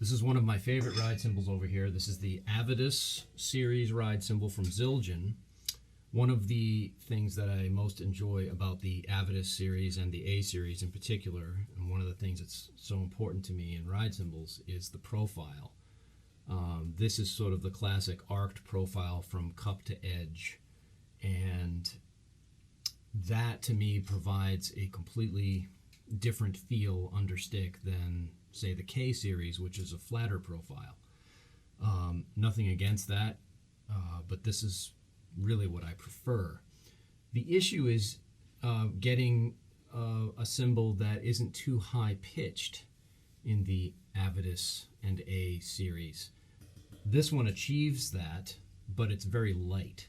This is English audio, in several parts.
This is one of my favorite ride cymbals over here. This is the Avedis series ride cymbal from Zildjian. One of the things that I most enjoy about the Avedis series and the A series in particular, and one of the things that's so important to me in ride cymbals, is the profile. This is sort of the classic arced profile from cup to edge, and that to me provides a completely different feel under stick than, say, the K series, which is a flatter profile. Nothing against that, but this is really what I prefer. The issue is getting a cymbal that isn't too high pitched in the Avedis and A series. This one achieves that, but it's very light.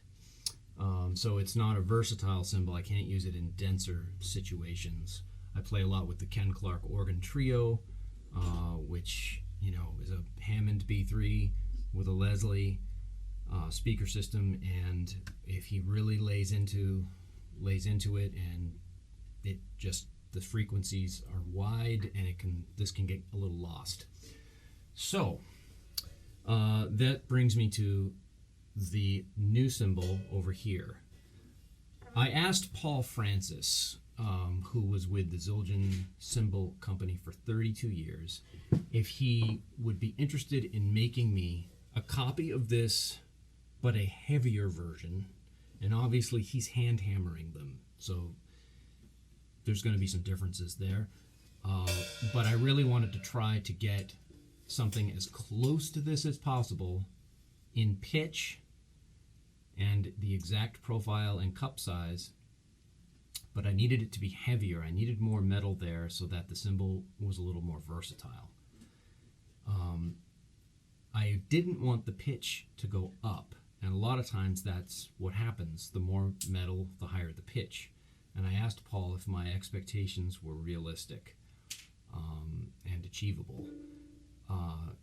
So it's not a versatile cymbal. I can't use it in denser situations. I play a lot with the Ken Clark organ trio, which, you know, is a Hammond B3 with a Leslie speaker system, and if he really lays into it, and it just, the frequencies are wide, and this can get a little lost. So that brings me to the new cymbal over here. I asked Paul Francis, who was with the Zildjian Cymbal Company for 32 years, if he would be interested in making me a copy of this, but a heavier version. And obviously he's hand hammering them, so there's going to be some differences there. But I really wanted to try to get something as close to this as possible in pitch and the exact profile and cup size, but I needed it to be heavier. I needed more metal there so that the cymbal was a little more versatile. I didn't want the pitch to go up, and a lot of times that's what happens. The more metal, the higher the pitch. And I asked Paul if my expectations were realistic and achievable.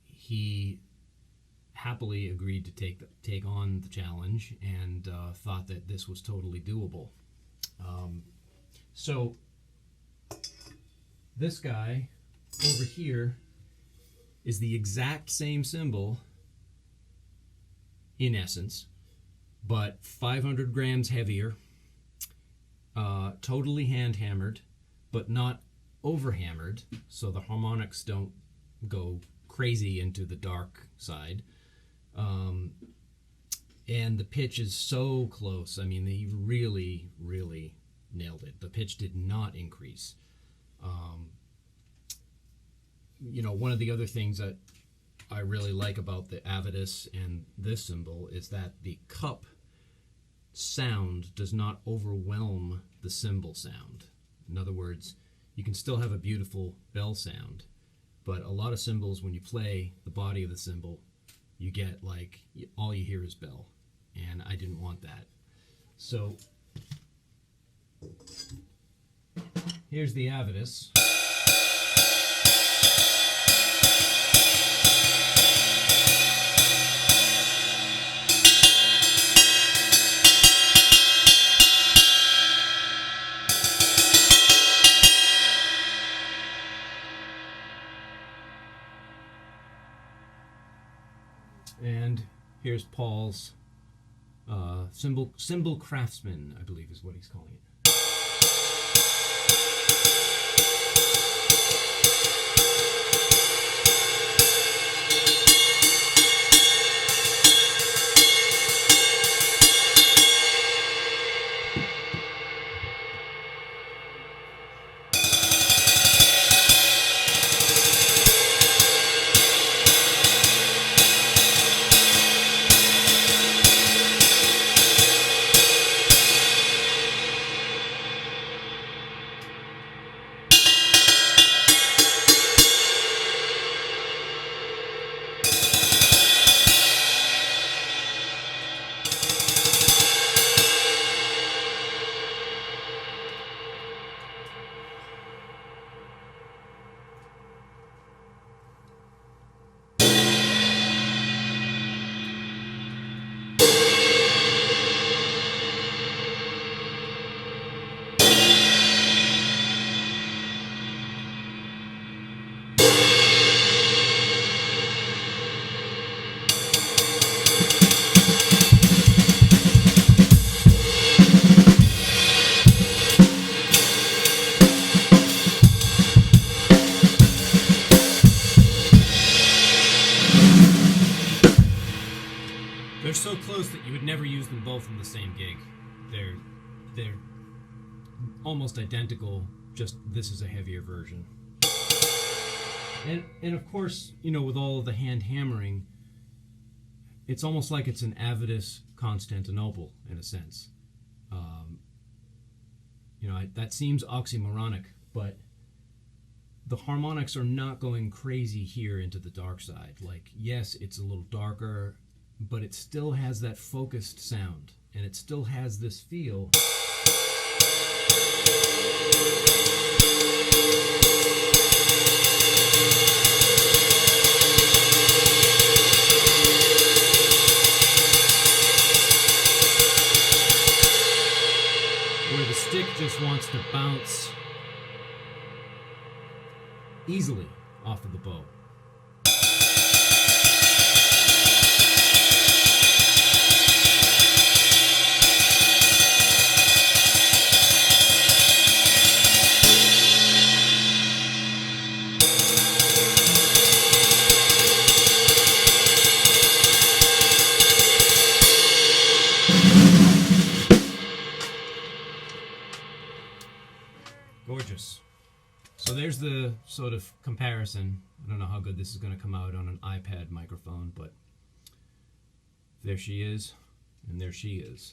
He happily agreed to take on the challenge, and thought that this was totally doable. So this guy over here is the exact same cymbal in essence, but 500 grams heavier, totally hand hammered, but not over hammered, so the harmonics don't go crazy into the dark side. And the pitch is so close. I mean, he really, really nailed it. The pitch did not increase. You know, one of the other things that I really like about the Avedis and this cymbal is that the cup sound does not overwhelm the cymbal sound. In other words, you can still have a beautiful bell sound, but a lot of cymbals, when you play the body of the cymbal, you get like, all you hear is bell, and I didn't want that. So here's the Avedis. And here's Paul's Cymbal Craftsman, I believe is what he's calling it. they're so close that you would never use them both in the same gig. They're almost identical, just this is a heavier version. And of course, you know, with all of the hand hammering, it's almost like it's an Avedis Constantinople in a sense. You know, that seems oxymoronic, but the harmonics are not going crazy here into the dark side. Like, yes, it's a little darker, but it still has that focused sound, and it still has this feel. Where the stick just wants to bounce easily off of the bow. Gorgeous. So there's the sort of comparison. I don't know how good this is going to come out on an iPad microphone, but there she is, and there she is.